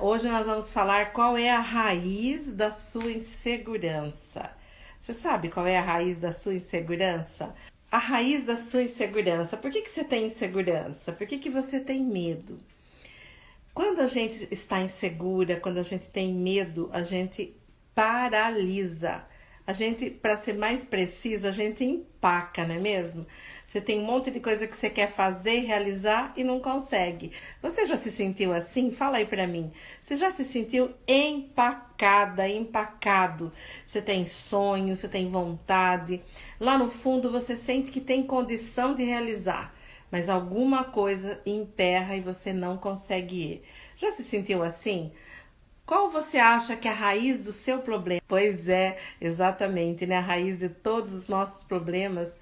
Hoje nós vamos falar qual é a raiz da sua insegurança. Você sabe qual é a raiz da sua insegurança? A raiz da sua insegurança. Por que você tem insegurança? Por que você tem medo? Quando a gente está insegura, quando a gente tem medo, a gente paralisa. A gente, para ser mais precisa, a gente empaca, não é mesmo? Você tem um monte de coisa que você quer fazer, realizar e não consegue. Você já se sentiu assim? Fala aí pra mim. Você já se sentiu empacada, empacado? Você tem sonho, você tem vontade. Lá no fundo você sente que tem condição de realizar, mas alguma coisa emperra e você não consegue ir. Já se sentiu assim? Qual você acha que é a raiz do seu problema? Pois é, exatamente, né? A raiz de todos os nossos problemas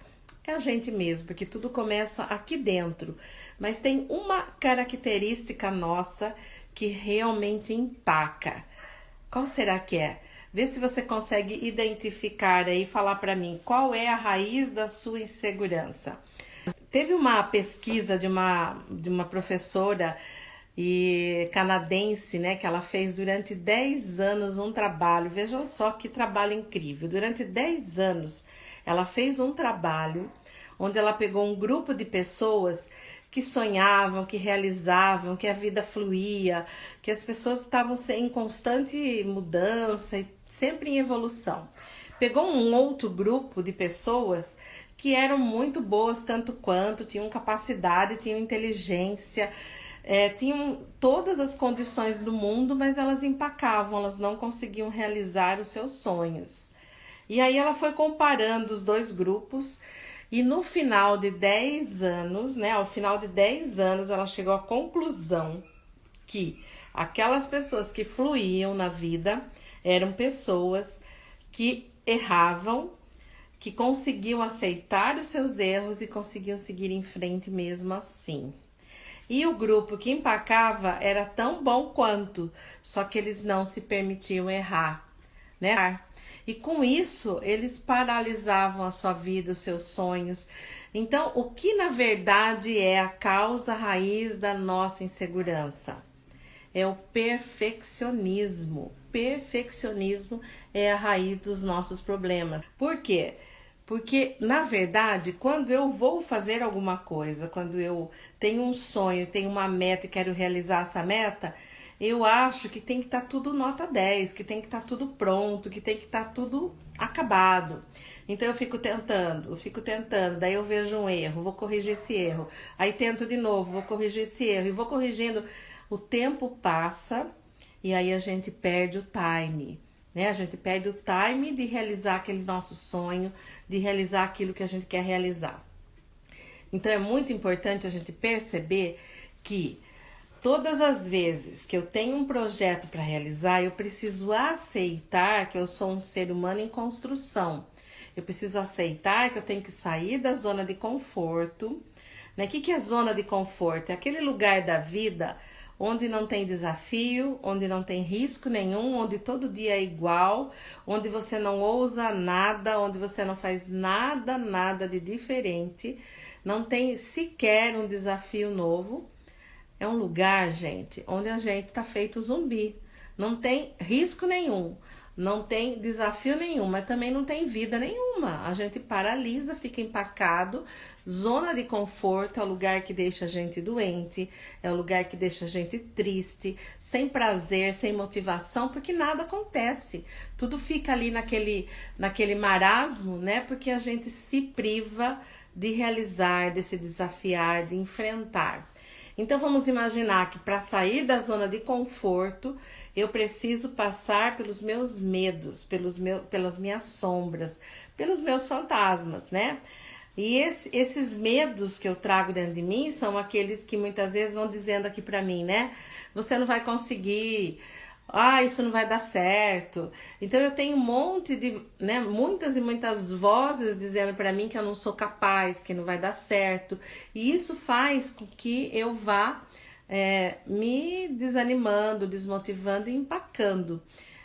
é a gente mesmo, porque tudo começa aqui dentro. Mas tem uma característica nossa que realmente empaca. Qual será que é? Vê se você consegue identificar aí e falar para mim qual é a raiz da sua insegurança. Teve uma pesquisa de uma professora canadense, né, que ela fez durante 10 anos um trabalho. Vejam só que trabalho incrível. Durante 10 anos, ela fez um trabalho onde ela pegou um grupo de pessoas que sonhavam, que realizavam, que a vida fluía, que as pessoas estavam em constante mudança e sempre em evolução. Pegou um outro grupo de pessoas que eram muito boas tanto quanto, tinham capacidade, tinham inteligência, tinham todas as condições do mundo, mas elas empacavam, elas não conseguiam realizar os seus sonhos. E aí ela foi comparando os dois grupos e no final de 10 anos, né, ao final de 10 anos, ela chegou à conclusão que aquelas pessoas que fluíam na vida eram pessoas que erravam, que conseguiam aceitar os seus erros e conseguiam seguir em frente mesmo assim. E o grupo que empacava era tão bom quanto, só que eles não se permitiam errar, né? E com isso, eles paralisavam a sua vida, os seus sonhos. Então, o que na verdade é a causa raiz da nossa insegurança? É o perfeccionismo. Perfeccionismo é a raiz dos nossos problemas. Por quê? Porque, na verdade, quando eu vou fazer alguma coisa, quando eu tenho um sonho, tenho uma meta e quero realizar essa meta, eu acho que tem que estar tudo nota 10, que tem que estar tudo pronto, que tem que estar tudo acabado. Então eu fico tentando, daí eu vejo um erro, vou corrigir esse erro. Aí tento de novo, vou corrigir esse erro e vou corrigindo. O tempo passa e aí a gente perde o time. Né? A gente perde o time de realizar aquele nosso sonho, de realizar aquilo que a gente quer realizar. Então é muito importante a gente perceber que todas as vezes que eu tenho um projeto para realizar, eu preciso aceitar que eu sou um ser humano em construção. Eu preciso aceitar que eu tenho que sair da zona de conforto. Né? O que é zona de conforto? É aquele lugar da vida onde não tem desafio, onde não tem risco nenhum, onde todo dia é igual, onde você não ousa nada, onde você não faz nada de diferente, não tem sequer um desafio novo. É um lugar, gente, onde a gente tá feito zumbi. Não tem risco nenhum, não tem desafio nenhum, mas também não tem vida nenhuma. A gente paralisa, fica empacado. Zona de conforto é o lugar que deixa a gente doente, é o lugar que deixa a gente triste, sem prazer, sem motivação, porque nada acontece. Tudo fica ali naquele marasmo, né? Porque a gente se priva de realizar, de se desafiar, de enfrentar. Então vamos imaginar que para sair da zona de conforto, eu preciso passar pelos meus medos, pelas minhas sombras, pelos meus fantasmas, né? E esses medos que eu trago dentro de mim são aqueles que muitas vezes vão dizendo aqui para mim, né? Você não vai conseguir, isso não vai dar certo. Então eu tenho um monte de, né, muitas e muitas vozes dizendo para mim que eu não sou capaz, que não vai dar certo. E isso faz com que eu vá me desanimando, desmotivando e empacando.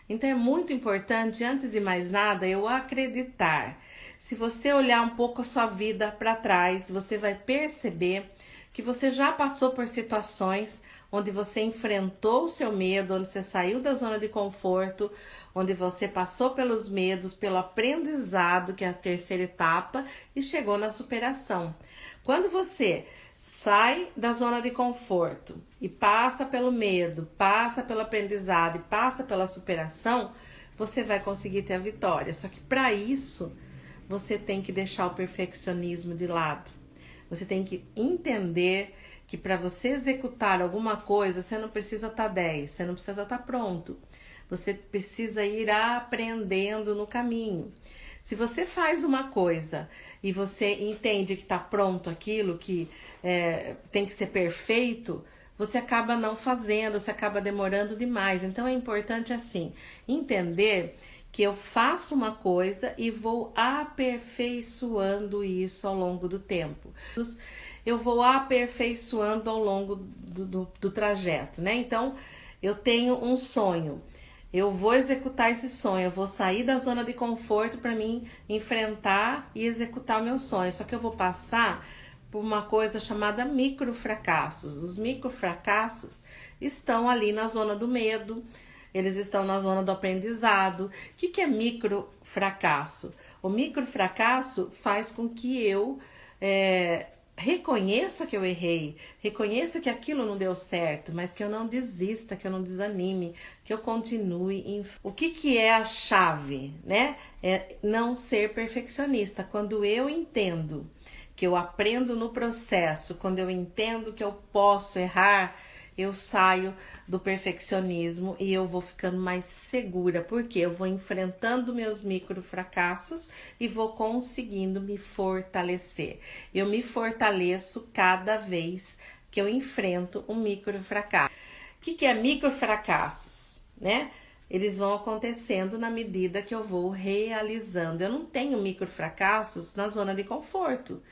Então é muito importante, antes de mais nada, eu acreditar. Se você olhar um pouco a sua vida para trás, você vai perceber que você já passou por situações onde você enfrentou o seu medo, onde você saiu da zona de conforto, onde você passou pelos medos, pelo aprendizado, que é a terceira etapa, e chegou na superação. Quando você sai da zona de conforto e passa pelo medo, passa pelo aprendizado e passa pela superação, você vai conseguir ter a vitória. Só que para isso, você tem que deixar o perfeccionismo de lado. Você tem que entender que para você executar alguma coisa, você não precisa estar 10, você não precisa estar pronto. Você precisa ir aprendendo no caminho. Se você faz uma coisa e você entende que está pronto aquilo, que tem que ser perfeito, você acaba não fazendo, você acaba demorando demais. Então é importante assim, entender que eu faço uma coisa e vou aperfeiçoando isso ao longo do tempo. Eu vou aperfeiçoando ao longo do trajeto, né? Então, eu tenho um sonho. Eu vou executar esse sonho, eu vou sair da zona de conforto para mim enfrentar e executar o meu sonho. Só que eu vou passar por uma coisa chamada microfracassos. Os microfracassos estão ali na zona do medo, eles estão na zona do aprendizado. O que é microfracasso? O microfracasso faz com que eu reconheça que eu errei, reconheça que aquilo não deu certo, mas que eu não desista, que eu não desanime, que eu continue. O que é a chave, né? É não ser perfeccionista. Quando eu entendo que eu aprendo no processo, quando eu entendo que eu posso errar, eu saio do perfeccionismo e eu vou ficando mais segura, porque eu vou enfrentando meus micro fracassos e vou conseguindo me fortalecer. Eu me fortaleço cada vez que eu enfrento um micro fracasso. O que é micro fracassos, né? Eles vão acontecendo na medida que eu vou realizando. Eu não tenho micro fracassos na zona de conforto,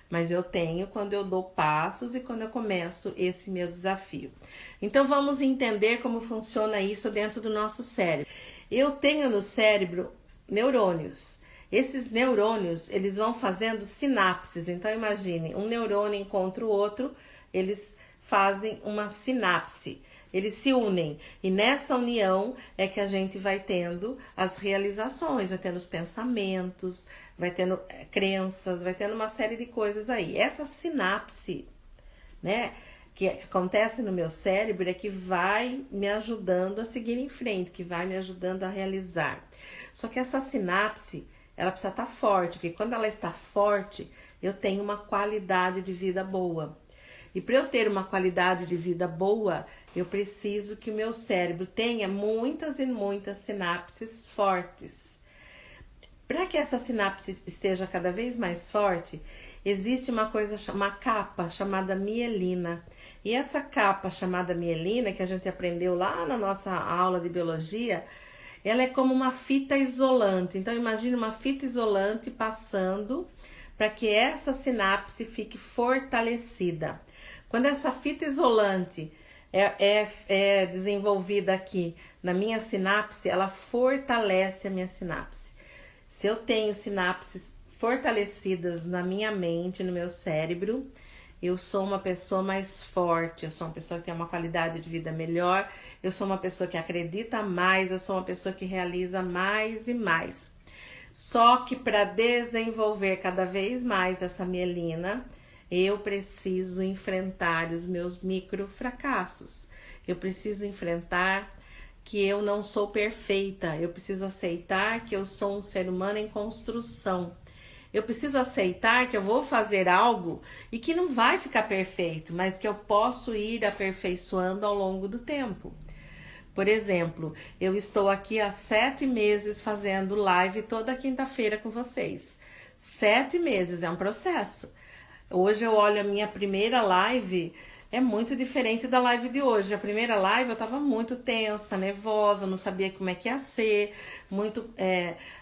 mas eu tenho quando eu dou passos e quando eu começo esse meu desafio. Então vamos entender como funciona isso dentro do nosso cérebro. Eu tenho no cérebro neurônios. Esses neurônios, eles vão fazendo sinapses. Então imagine, um neurônio encontra o outro, eles fazem uma sinapse. Eles se unem e nessa união é que a gente vai tendo as realizações, vai tendo os pensamentos, vai tendo crenças, vai tendo uma série de coisas aí. Essa sinapse, né, que acontece no meu cérebro é que vai me ajudando a seguir em frente, que vai me ajudando a realizar. Só que essa sinapse, ela precisa estar forte, porque quando ela está forte, eu tenho uma qualidade de vida boa. E para eu ter uma qualidade de vida boa, eu preciso que o meu cérebro tenha muitas e muitas sinapses fortes. Para que essa sinapse esteja cada vez mais forte, existe uma capa chamada mielina. E essa capa chamada mielina, que a gente aprendeu lá na nossa aula de biologia, ela é como uma fita isolante. Então imagine uma fita isolante passando para que essa sinapse fique fortalecida. Quando essa fita isolante é desenvolvida aqui na minha sinapse, ela fortalece a minha sinapse. Se eu tenho sinapses fortalecidas na minha mente, no meu cérebro, eu sou uma pessoa mais forte, eu sou uma pessoa que tem uma qualidade de vida melhor, eu sou uma pessoa que acredita mais, eu sou uma pessoa que realiza mais e mais. Só que para desenvolver cada vez mais essa mielina, eu preciso enfrentar os meus micro fracassos. Eu preciso enfrentar que eu não sou perfeita. Eu preciso aceitar que eu sou um ser humano em construção. Eu preciso aceitar que eu vou fazer algo e que não vai ficar perfeito, mas que eu posso ir aperfeiçoando ao longo do tempo. Por exemplo, eu estou aqui há 7 meses fazendo live toda quinta-feira com vocês. 7 meses, é um processo. Hoje eu olho a minha primeira live, é muito diferente da live de hoje. A primeira live eu tava muito tensa, nervosa, não sabia como é que ia ser, muito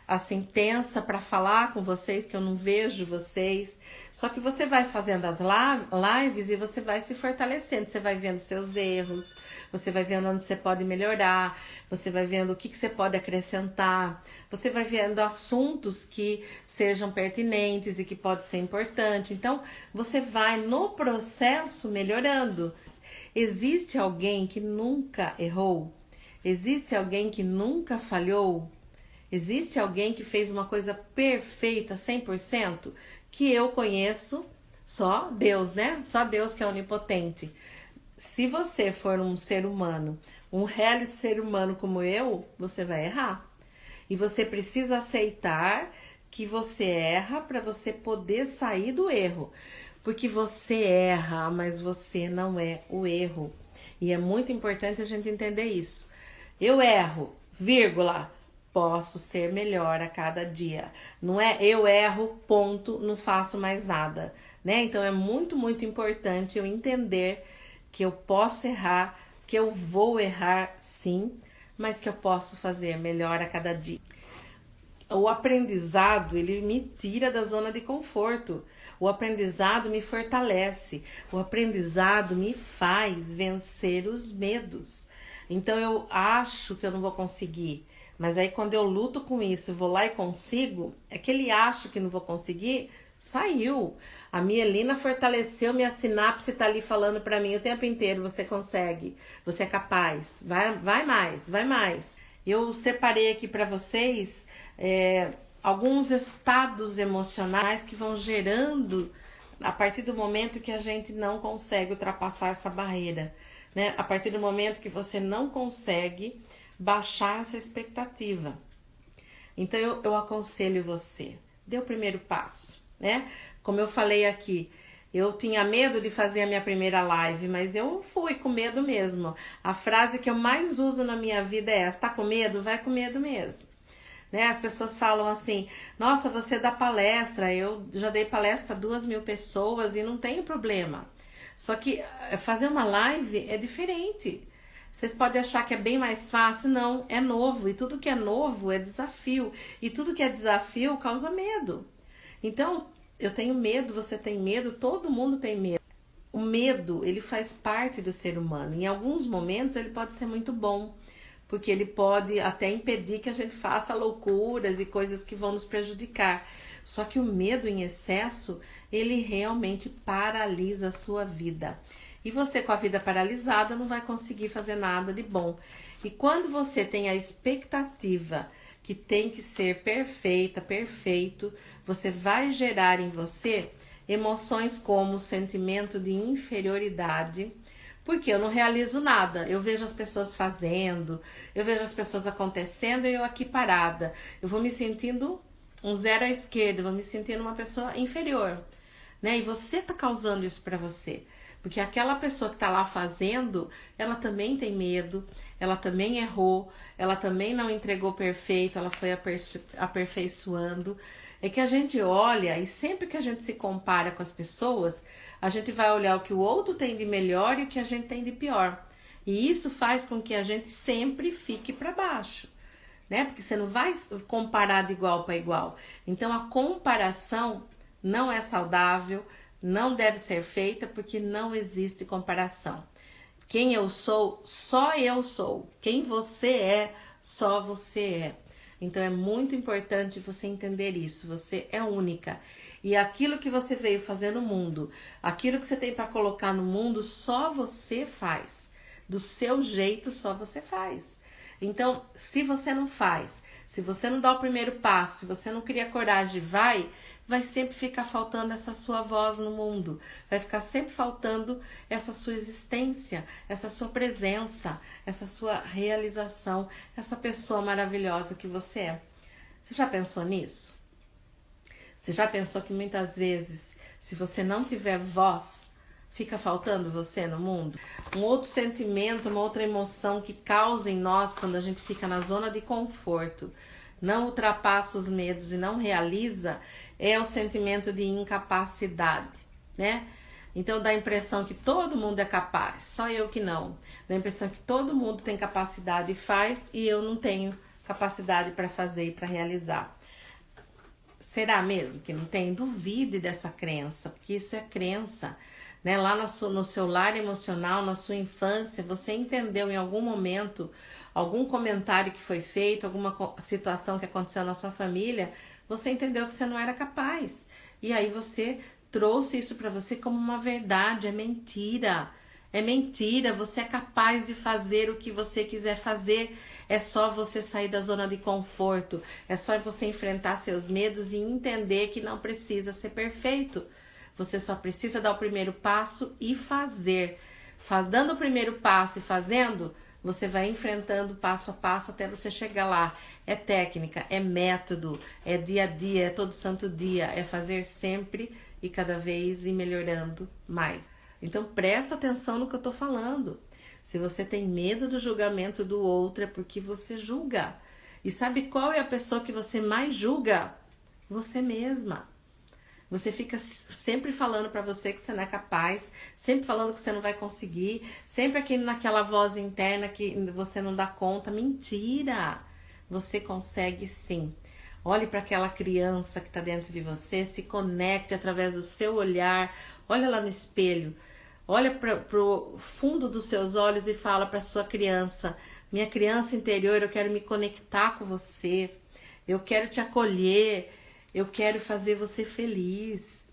assim, tensa para falar com vocês, que eu não vejo vocês. Só que você vai fazendo as lives e você vai se fortalecendo, você vai vendo seus erros, você vai vendo onde você pode melhorar, você vai vendo o que você pode acrescentar, você vai vendo assuntos que sejam pertinentes e que pode ser importante. Então, você vai no processo melhorando. Existe alguém que nunca errou? Existe alguém que nunca falhou? Existe alguém que fez uma coisa perfeita, 100%? Que eu conheço, só Deus, né? Só Deus que é onipotente. Se você for um ser humano, um real ser humano como eu, você vai errar. E você precisa aceitar que você erra para você poder sair do erro. Porque você erra, mas você não é o erro. E é muito importante a gente entender isso. Eu erro, vírgula, posso ser melhor a cada dia. Não é eu erro, ponto, não faço mais nada, né? Então é muito, muito importante eu entender que eu posso errar, que eu vou errar sim, mas que eu posso fazer melhor a cada dia. O aprendizado, ele me tira da zona de conforto. O aprendizado me fortalece. O aprendizado me faz vencer os medos. Então eu acho que eu não vou conseguir, mas aí quando eu luto com isso, vou lá e consigo, aquele acho que não vou conseguir, saiu. A mielina fortaleceu, minha sinapse tá ali falando para mim o tempo inteiro, você consegue, você é capaz, vai mais, vai mais. Eu separei aqui para vocês alguns estados emocionais que vão gerando a partir do momento que a gente não consegue ultrapassar essa barreira, né? A partir do momento que você não consegue baixar essa expectativa. Então eu aconselho você, dê o primeiro passo, né? Como eu falei aqui, eu tinha medo de fazer a minha primeira live, mas eu fui com medo mesmo. A frase que eu mais uso na minha vida é essa: tá com medo? Vai com medo mesmo. Né? As pessoas falam assim, nossa, você dá palestra, eu já dei palestra para 2.000 pessoas e não tenho problema. Só que fazer uma live é diferente. Vocês podem achar que é bem mais fácil, não, é novo. E tudo que é novo é desafio. E tudo que é desafio causa medo. Então, eu tenho medo, você tem medo, todo mundo tem medo. O medo, ele faz parte do ser humano. Em alguns momentos ele pode ser muito bom, porque ele pode até impedir que a gente faça loucuras e coisas que vão nos prejudicar. Só que o medo em excesso, ele realmente paralisa a sua vida. E você com a vida paralisada não vai conseguir fazer nada de bom. E quando você tem a expectativa que tem que ser perfeita, perfeito, você vai gerar em você emoções como o sentimento de inferioridade, porque eu não realizo nada, eu vejo as pessoas fazendo, eu vejo as pessoas acontecendo e eu aqui parada. Eu vou me sentindo um zero à esquerda, eu vou me sentindo uma pessoa inferior, né? E você tá causando isso para você. Porque aquela pessoa que tá lá fazendo, ela também tem medo, ela também errou, ela também não entregou perfeito, ela foi aperfeiçoando. É que a gente olha e sempre que a gente se compara com as pessoas, a gente vai olhar o que o outro tem de melhor e o que a gente tem de pior. E isso faz com que a gente sempre fique para baixo, né? Porque você não vai comparar de igual para igual. Então a comparação não é saudável, não deve ser feita, porque não existe comparação. Quem eu sou, só eu sou. Quem você é, só você é. Então é muito importante você entender isso. Você é única. E aquilo que você veio fazer no mundo, aquilo que você tem para colocar no mundo, só você faz. Do seu jeito, só você faz. Então, se você não faz, se você não dá o primeiro passo, se você não cria coragem, vai sempre ficar faltando essa sua voz no mundo, vai ficar sempre faltando essa sua existência, essa sua presença, essa sua realização, essa pessoa maravilhosa que você é. Você já pensou nisso? Você já pensou que muitas vezes, se você não tiver voz, fica faltando você no mundo? Um outro sentimento, uma outra emoção que causa em nós quando a gente fica na zona de conforto, não ultrapassa os medos e não realiza, é o sentimento de incapacidade, né? Então dá a impressão que todo mundo é capaz, só eu que não. Dá a impressão que todo mundo tem capacidade e faz e eu não tenho capacidade para fazer e para realizar. Será mesmo que não tem? Duvide dessa crença, porque isso é crença, né? Lá no seu lar emocional, na sua infância, você entendeu em algum momento, algum comentário que foi feito, alguma situação que aconteceu na sua família, você entendeu que você não era capaz. E aí você trouxe isso para você como uma verdade, é mentira. É mentira, você é capaz de fazer o que você quiser fazer. É só você sair da zona de conforto. É só você enfrentar seus medos e entender que não precisa ser perfeito. Você só precisa dar o primeiro passo e fazer. Dando o primeiro passo e fazendo, você vai enfrentando passo a passo até você chegar lá. É técnica, é método, é dia a dia, é todo santo dia. É fazer sempre e cada vez ir melhorando mais. Então presta atenção no que eu tô falando. Se você tem medo do julgamento do outro, é porque você julga. E sabe qual é a pessoa que você mais julga? Você mesma. Você fica sempre falando pra você que você não é capaz, sempre falando que você não vai conseguir, sempre aquele naquela voz interna que você não dá conta. Mentira! Você consegue sim. Olhe para aquela criança que está dentro de você, se conecte através do seu olhar, olha lá no espelho. Olha para o fundo dos seus olhos e fala para sua criança: minha criança interior, eu quero me conectar com você, eu quero te acolher, eu quero fazer você feliz.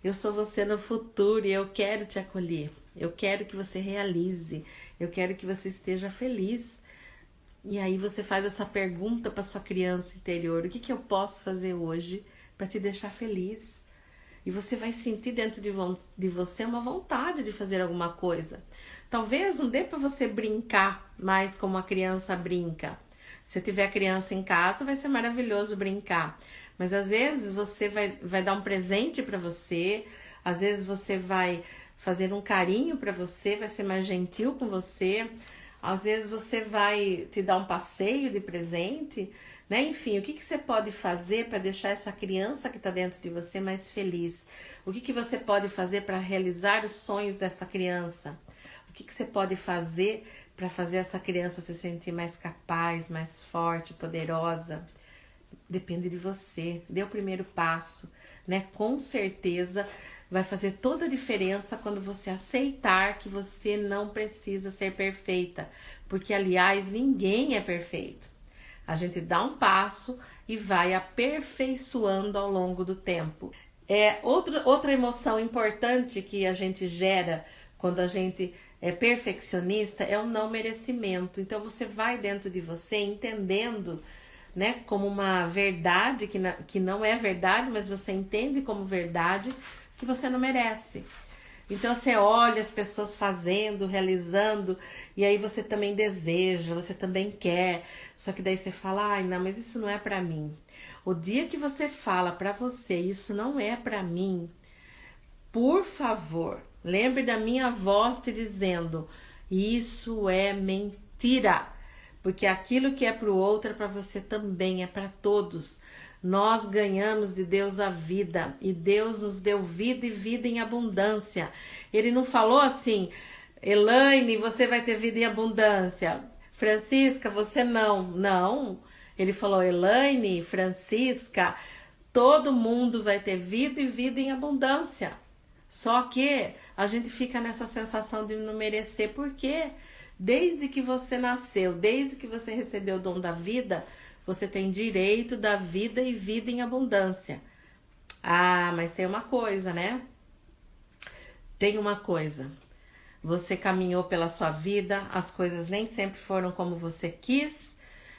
Eu sou você no futuro e eu quero te acolher. Eu quero que você realize, eu quero que você esteja feliz. E aí você faz essa pergunta para sua criança interior: o que eu posso fazer hoje para te deixar feliz? E você vai sentir dentro de você uma vontade de fazer alguma coisa. Talvez não dê para você brincar mais como a criança brinca. Se tiver criança em casa, vai ser maravilhoso brincar. Mas às vezes você vai dar um presente para você, às vezes você vai fazer um carinho para você, vai ser mais gentil com você, às vezes você vai te dar um passeio de presente, né? Enfim, o que você pode fazer para deixar essa criança que está dentro de você mais feliz? O que você pode fazer para realizar os sonhos dessa criança? O que você pode fazer para fazer essa criança se sentir mais capaz, mais forte, poderosa? Depende de você. Dê o primeiro passo, né? Com certeza vai fazer toda a diferença quando você aceitar que você não precisa ser perfeita, porque aliás ninguém é perfeito. A gente dá um passo e vai aperfeiçoando ao longo do tempo. Outra emoção importante que a gente gera quando a gente é perfeccionista é o não merecimento. Então você vai dentro de você entendendo, né, como uma verdade que não é verdade, mas você entende como verdade que você não merece. Então você olha as pessoas fazendo, realizando, e aí você também deseja, você também quer. Só que daí você fala: ai, não, mas isso não é pra mim. O dia que você fala pra você: isso não é pra mim, por favor, lembre da minha voz te dizendo: isso é mentira. Porque aquilo que é pro outro é pra você também, é pra todos. Nós ganhamos de Deus a vida, e Deus nos deu vida e vida em abundância. Ele não falou assim: Elaine, você vai ter vida em abundância, Francisca, você não. Não, ele falou: Elaine, Francisca, todo mundo vai ter vida e vida em abundância. Só que a gente fica nessa sensação de não merecer, porque desde que você nasceu, desde que você recebeu o dom da vida, você tem direito da vida e vida em abundância. Ah, mas tem uma coisa, né? Tem uma coisa. Você caminhou pela sua vida, as coisas nem sempre foram como você quis,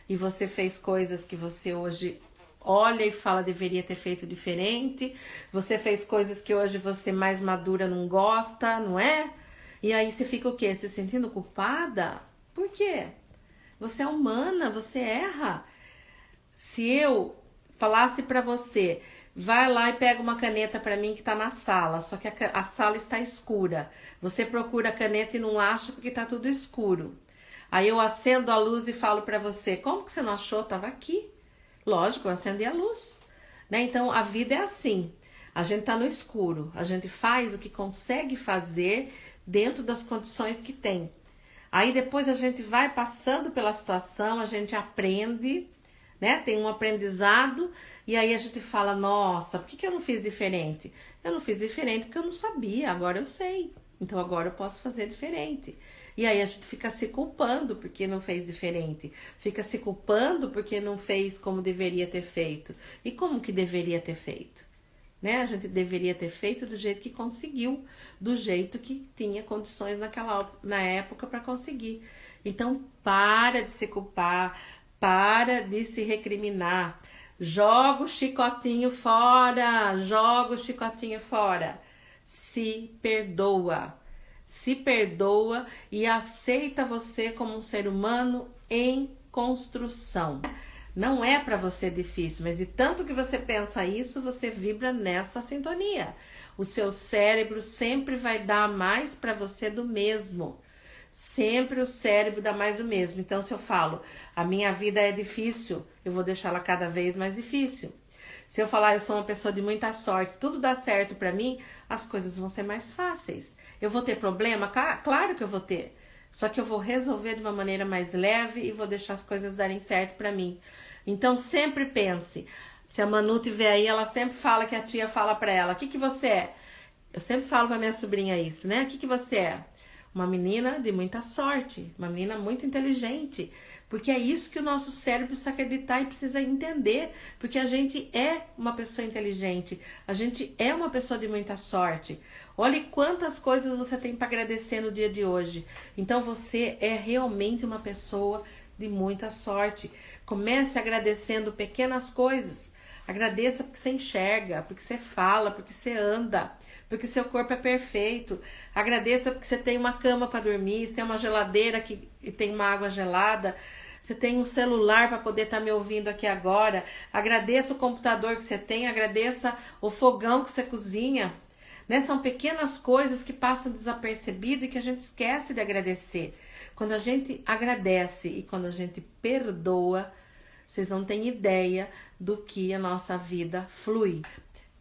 e você fez coisas que você hoje olha e fala deveria ter feito diferente. Você fez coisas que hoje você mais madura não gosta, não é? E aí você fica o quê? Se sentindo culpada? Por quê? Você é humana, você erra. Se eu falasse pra você: vai lá e pega uma caneta pra mim que tá na sala, só que a sala está escura. Você procura a caneta e não acha porque tá tudo escuro. Aí eu acendo a luz e falo pra você: como que você não achou? Tava aqui. Lógico, eu acendi a luz, né? Então a vida é assim. A gente tá no escuro, a gente faz o que consegue fazer dentro das condições que tem. Aí depois a gente vai passando pela situação, a gente aprende, né? Tem um aprendizado, e aí a gente fala: nossa, por que eu não fiz diferente? Eu não fiz diferente porque eu não sabia, agora eu sei. Então agora eu posso fazer diferente. E aí a gente fica se culpando porque não fez diferente. Fica se culpando porque não fez como deveria ter feito. E como que deveria ter feito? né? A gente deveria ter feito do jeito que conseguiu, do jeito que tinha condições na época para conseguir. Então, para de se culpar, para de se recriminar. Joga o chicotinho fora, joga o chicotinho fora. Se perdoa. Se perdoa e aceita você como um ser humano em construção. Não é para você difícil, mas de tanto que você pensa isso, você vibra nessa sintonia. O seu cérebro sempre vai dar mais para você do mesmo. Sempre o cérebro dá mais do mesmo. Então, se eu falo, a minha vida é difícil, eu vou deixá-la cada vez mais difícil. Se eu falar, eu sou uma pessoa de muita sorte, tudo dá certo para mim, as coisas vão ser mais fáceis. Eu vou ter problema? Claro que eu vou ter. Só que eu vou resolver de uma maneira mais leve e vou deixar as coisas darem certo para mim. Então, sempre pense. Se a Manu tiver aí, ela sempre fala que a tia fala para ela, o que você é? Eu sempre falo pra minha sobrinha isso, né? O que você é? Uma menina de muita sorte, uma menina muito inteligente, porque é isso que o nosso cérebro precisa acreditar e precisa entender, porque a gente é uma pessoa inteligente, a gente é uma pessoa de muita sorte. Olhe quantas coisas você tem para agradecer no dia de hoje. Então você é realmente uma pessoa de muita sorte. Comece agradecendo pequenas coisas. Agradeça porque você enxerga, porque você fala, porque você anda, porque seu corpo é perfeito. Agradeça porque você tem uma cama para dormir, você tem uma geladeira que tem uma água gelada, você tem um celular para poder estar me ouvindo aqui agora. Agradeça o computador que você tem, agradeça o fogão que você cozinha. Né? São pequenas coisas que passam desapercebido e que a gente esquece de agradecer. Quando a gente agradece e quando a gente perdoa, vocês não têm ideia do que a nossa vida flui.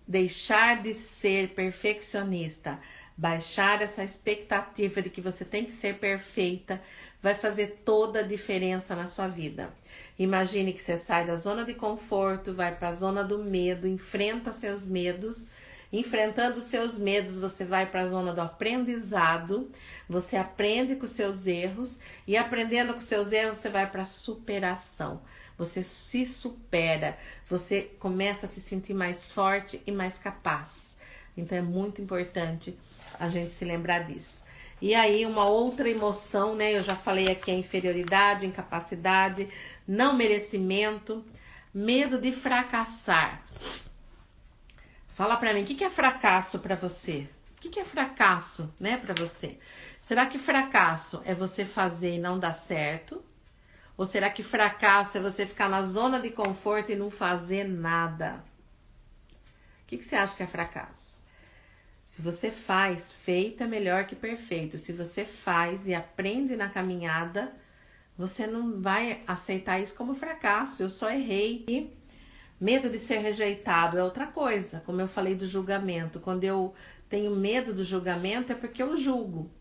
Deixar de ser perfeccionista, baixar essa expectativa de que você tem que ser perfeita, vai fazer toda a diferença na sua vida. Imagine que você sai da zona de conforto, vai para a zona do medo, enfrenta seus medos. Enfrentando os seus medos, você vai para a zona do aprendizado, você aprende com os seus erros e aprendendo com os seus erros, você vai para a superação. Você se supera, você começa a se sentir mais forte e mais capaz. Então é muito importante a gente se lembrar disso. E aí uma outra emoção, né? Eu já falei aqui a inferioridade, incapacidade, não merecimento, medo de fracassar. Fala pra mim, o que é fracasso pra você? O que é fracasso, né, pra você? Será que fracasso é você fazer e não dar certo? Ou será que fracasso é você ficar na zona de conforto e não fazer nada? O que você acha que é fracasso? Se você faz, feito é melhor que perfeito. Se você faz e aprende na caminhada, você não vai aceitar isso como fracasso. Eu só errei. E medo de ser rejeitado é outra coisa. Como eu falei do julgamento. Quando eu tenho medo do julgamento é porque eu julgo.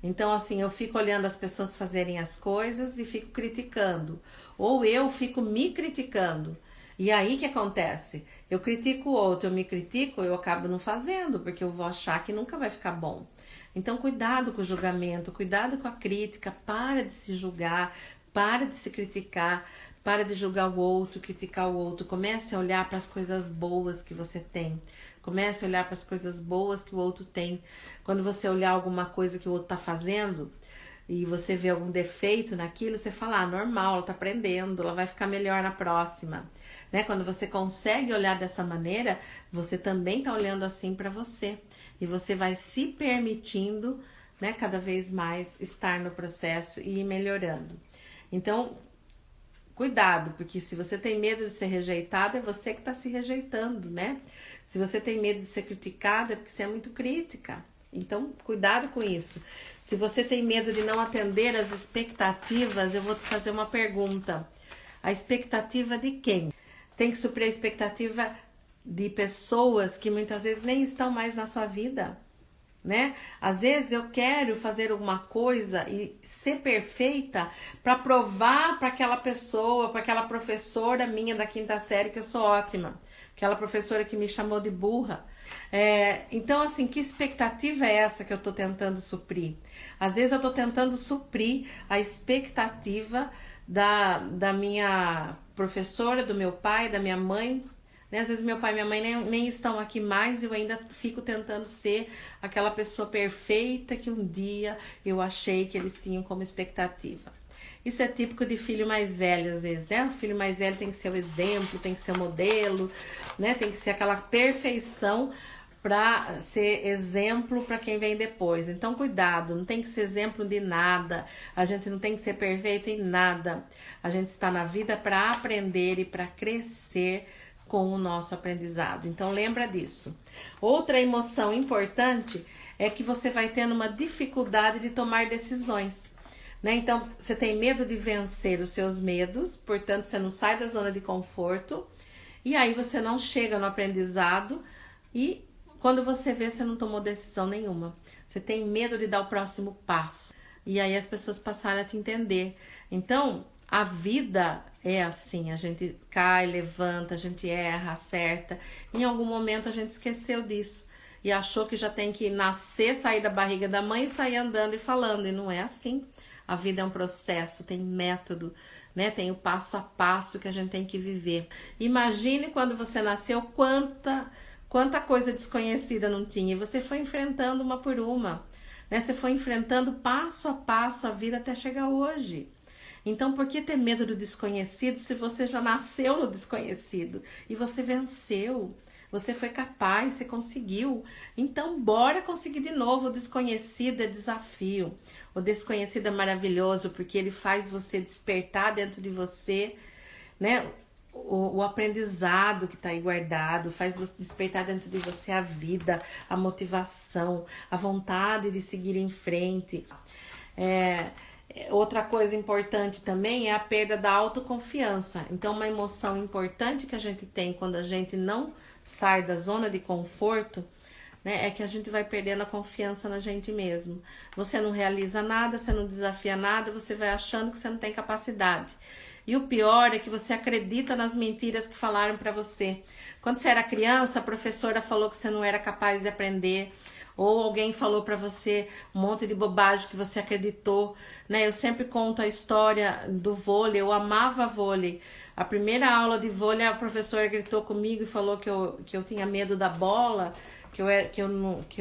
Então, assim, eu fico olhando as pessoas fazerem as coisas e fico criticando. Ou eu fico me criticando. E aí o que acontece? Eu critico o outro, eu me critico, eu acabo não fazendo, porque eu vou achar que nunca vai ficar bom. Então, cuidado com o julgamento, cuidado com a crítica, para de se julgar, para de se criticar, para de julgar o outro, criticar o outro. Comece a olhar para as coisas boas que você tem. Comece a olhar para as coisas boas que o outro tem. Quando você olhar alguma coisa que o outro está fazendo e você vê algum defeito naquilo, você fala, ah, normal, ela está aprendendo, ela vai ficar melhor na próxima. Né? Quando você consegue olhar dessa maneira, você também está olhando assim para você. E você vai se permitindo, né, cada vez mais estar no processo e ir melhorando. Então, cuidado, porque se você tem medo de ser rejeitado, é você que está se rejeitando, né? Se você tem medo de ser criticado, é porque você é muito crítica. Então, cuidado com isso. Se você tem medo de não atender às expectativas, eu vou te fazer uma pergunta. A expectativa de quem? Você tem que suprir a expectativa de pessoas que muitas vezes nem estão mais na sua vida, né? Às vezes eu quero fazer alguma coisa e ser perfeita para provar para aquela pessoa, para aquela professora minha da quinta série que eu sou ótima, aquela professora que me chamou de burra. Então, assim, que expectativa é essa que eu tô tentando suprir? Às vezes eu tô tentando suprir a expectativa da minha professora, do meu pai, da minha mãe, né? Às vezes meu pai e minha mãe nem estão aqui mais e eu ainda fico tentando ser aquela pessoa perfeita que um dia eu achei que eles tinham como expectativa. Isso é típico de filho mais velho, às vezes, né? O filho mais velho tem que ser o exemplo, tem que ser o modelo, né? Tem que ser aquela perfeição para ser exemplo para quem vem depois. Então, cuidado, não tem que ser exemplo de nada. A gente não tem que ser perfeito em nada. A gente está na vida para aprender e para crescer com o nosso aprendizado. Então, lembra disso. Outra emoção importante é que você vai tendo uma dificuldade de tomar decisões, né? Então, você tem medo de vencer os seus medos, portanto, você não sai da zona de conforto, e aí você não chega no aprendizado, e quando você vê, você não tomou decisão nenhuma. Você tem medo de dar o próximo passo, e aí as pessoas passaram a te entender. Então, a vida é assim, a gente cai, levanta, a gente erra, acerta. Em algum momento a gente esqueceu disso e achou que já tem que nascer, sair da barriga da mãe e sair andando e falando, e não é assim. A vida é um processo, tem método, né? Tem o passo a passo que a gente tem que viver. Imagine quando você nasceu, quanta coisa desconhecida não tinha, e você foi enfrentando uma por uma, né? Você foi enfrentando passo a passo a vida até chegar hoje. Então, por que ter medo do desconhecido se você já nasceu no desconhecido e você venceu? Você foi capaz, você conseguiu. Então, bora conseguir de novo. O desconhecido é desafio. O desconhecido é maravilhoso porque ele faz você despertar dentro de você, né? O aprendizado que está aí guardado, faz você despertar dentro de você a vida, a motivação, a vontade de seguir em frente. Outra coisa importante também é a perda da autoconfiança. Então, uma emoção importante que a gente tem quando a gente não sai da zona de conforto, né, é que a gente vai perdendo a confiança na gente mesmo. Você não realiza nada, você não desafia nada, você vai achando que você não tem capacidade. E o pior é que você acredita nas mentiras que falaram para você. Quando você era criança, a professora falou que você não era capaz de aprender, ou alguém falou para você um monte de bobagem que você acreditou, né? Eu sempre conto a história do vôlei, eu amava vôlei. A primeira aula de vôlei, a professora gritou comigo e falou que eu tinha medo da bola, que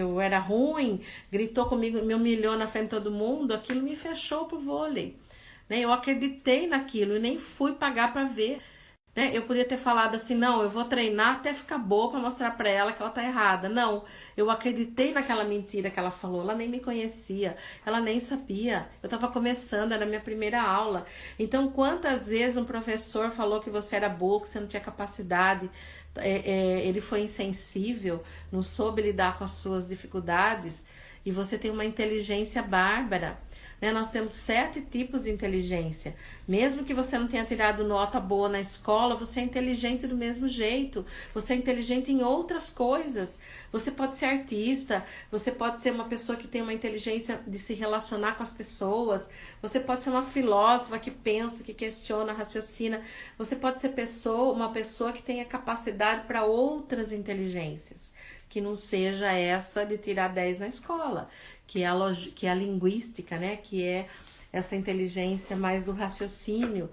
eu era ruim, gritou comigo, me humilhou na frente de todo mundo, aquilo me fechou pro vôlei, né? Eu acreditei naquilo e nem fui pagar para ver. Né? Eu podia ter falado assim, não, eu vou treinar até ficar boa para mostrar para ela que ela tá errada. Não, eu acreditei naquela mentira que ela falou, ela nem me conhecia, ela nem sabia, eu tava começando, era a minha primeira aula. Então, quantas vezes um professor falou que você era boa, que você não tinha capacidade, ele foi insensível, não soube lidar com as suas dificuldades, e você tem uma inteligência bárbara, né? Nós temos 7 tipos de inteligência. Mesmo que você não tenha tirado nota boa na escola, você é inteligente do mesmo jeito. Você é inteligente em outras coisas. Você pode ser artista, você pode ser uma pessoa que tem uma inteligência de se relacionar com as pessoas, você pode ser uma filósofa que pensa, que questiona, raciocina. Você pode ser uma pessoa que tenha capacidade para outras inteligências, que não seja essa de tirar 10 na escola, que é a linguística, né? Que é essa inteligência mais do raciocínio.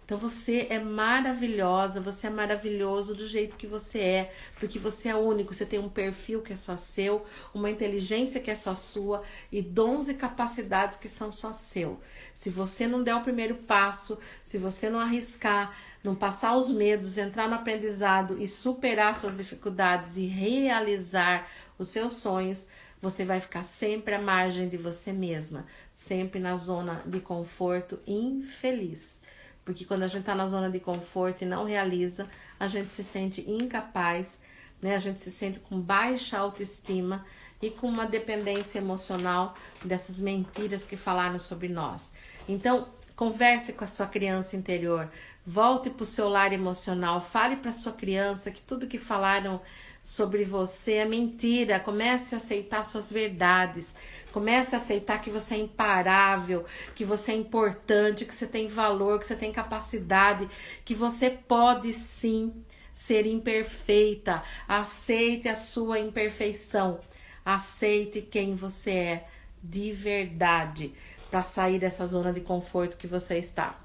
Então você é maravilhosa, você é maravilhoso do jeito que você é, porque você é único, você tem um perfil que é só seu, uma inteligência que é só sua e dons e capacidades que são só seu. Se você não der o primeiro passo, se você não arriscar, não passar os medos, entrar no aprendizado e superar suas dificuldades e realizar os seus sonhos, você vai ficar sempre à margem de você mesma, sempre na zona de conforto, infeliz. Porque quando a gente está na zona de conforto e não realiza, a gente se sente incapaz, né? A gente se sente com baixa autoestima e com uma dependência emocional dessas mentiras que falaram sobre nós. Então, converse com a sua criança interior, volte para o seu lar emocional, fale para a sua criança que tudo que falaram sobre você é mentira. Comece a aceitar suas verdades, comece a aceitar que você é imparável, que você é importante, que você tem valor, que você tem capacidade, que você pode sim ser imperfeita. Aceite a sua imperfeição, aceite quem você é de verdade, para sair dessa zona de conforto que você está.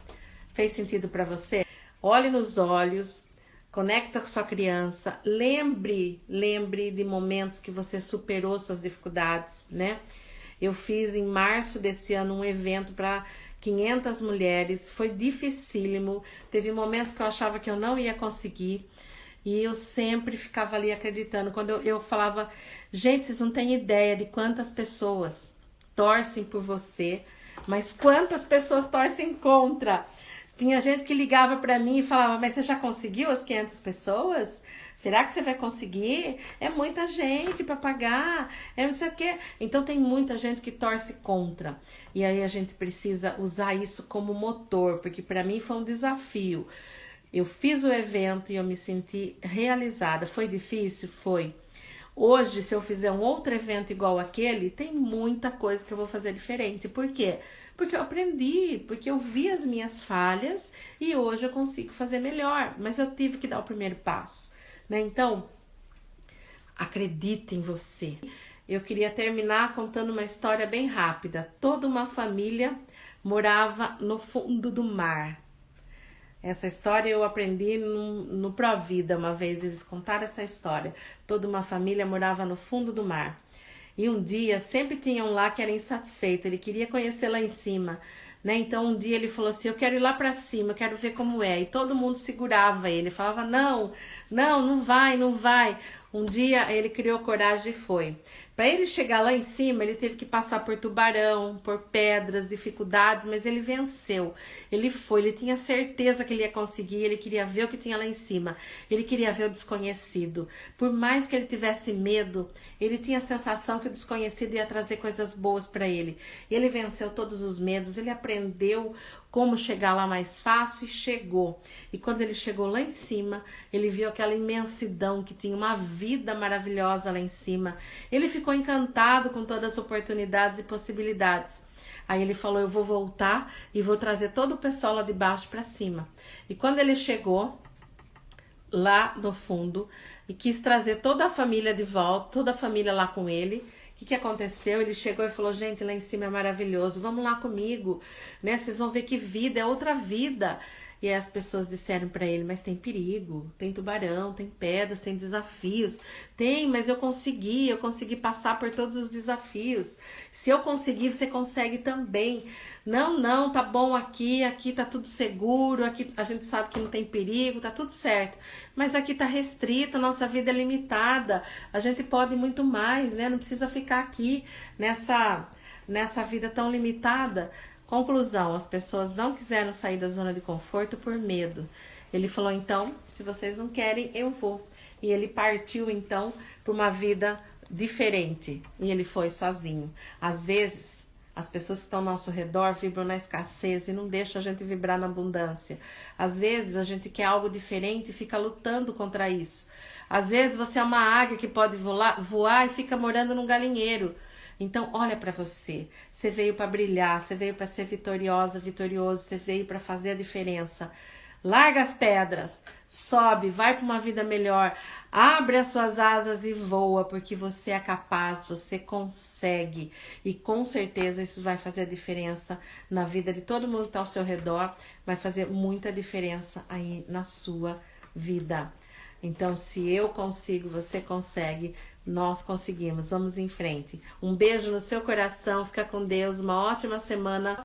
Fez sentido para você? Olhe nos olhos, Conecta com sua criança, lembre de momentos que você superou suas dificuldades, né? Eu fiz em março desse ano um evento para 500 mulheres, foi dificílimo, teve momentos que eu achava que eu não ia conseguir, e eu sempre ficava ali acreditando. Quando eu falava, gente, vocês não têm ideia de quantas pessoas torcem por você, mas quantas pessoas torcem contra. Tinha gente que ligava pra mim e falava, mas você já conseguiu as 500 pessoas? Será que você vai conseguir? É muita gente pra pagar, é não sei o quê. Então tem muita gente que torce contra. E aí a gente precisa usar isso como motor, porque pra mim foi um desafio. Eu fiz o evento e eu me senti realizada. Foi difícil? Foi. Hoje, se eu fizer um outro evento igual aquele, tem muita coisa que eu vou fazer diferente. Por quê? Porque eu aprendi, porque eu vi as minhas falhas e hoje eu consigo fazer melhor. Mas eu tive que dar o primeiro passo, né? Então, acredite em você. Eu queria terminar contando uma história bem rápida. Toda uma família morava no fundo do mar. Essa história eu aprendi no Provida uma vez, eles contaram essa história. Toda uma família morava no fundo do mar. E um dia, sempre tinha um lá que era insatisfeito, ele queria conhecer lá em cima, né? Então um dia ele falou assim, eu quero ir lá pra cima, eu quero ver como é. E todo mundo segurava ele, falava, não, não vai, não vai. Um dia ele criou coragem e foi. Para ele chegar lá em cima, ele teve que passar por tubarão, por pedras, dificuldades, mas ele venceu. Ele foi, ele tinha certeza que ele ia conseguir, ele queria ver o que tinha lá em cima. Ele queria ver o desconhecido. Por mais que ele tivesse medo, ele tinha a sensação que o desconhecido ia trazer coisas boas para ele. Ele venceu todos os medos, ele aprendeu como chegar lá mais fácil e chegou. E quando ele chegou lá em cima, ele viu aquela imensidão que tinha uma vida maravilhosa lá em cima. Ele ficou encantado com todas as oportunidades e possibilidades. Aí ele falou, eu vou voltar e vou trazer todo o pessoal lá de baixo para cima. E quando ele chegou lá no fundo e quis trazer toda a família de volta, toda a família lá com ele, o que aconteceu? Ele chegou e falou, gente, lá em cima é maravilhoso, vamos lá comigo, né? Vocês vão ver que vida, é outra vida. E aí as pessoas disseram para ele, mas tem perigo, tem tubarão, tem pedras, tem desafios. Tem, mas eu consegui passar por todos os desafios. Se eu conseguir, você consegue também. Não, tá bom aqui tá tudo seguro, aqui a gente sabe que não tem perigo, tá tudo certo. Mas aqui tá restrito, a nossa vida é limitada, a gente pode muito mais, né? Não precisa ficar aqui nessa vida tão limitada. Conclusão, as pessoas não quiseram sair da zona de conforto por medo. Ele falou, então, se vocês não querem, eu vou. E ele partiu, então, para uma vida diferente. E ele foi sozinho. Às vezes, as pessoas que estão ao nosso redor vibram na escassez e não deixam a gente vibrar na abundância. Às vezes, a gente quer algo diferente e fica lutando contra isso. Às vezes, você é uma águia que pode voar e fica morando num galinheiro. Então, olha para você. Você veio para brilhar, você veio para ser vitoriosa, vitorioso, você veio para fazer a diferença. Larga as pedras, sobe, vai para uma vida melhor, abre as suas asas e voa, porque você é capaz, você consegue. E com certeza isso vai fazer a diferença na vida de todo mundo que está ao seu redor, vai fazer muita diferença aí na sua vida. Então, se eu consigo, você consegue, nós conseguimos. Vamos em frente. Um beijo no seu coração, fica com Deus, uma ótima semana.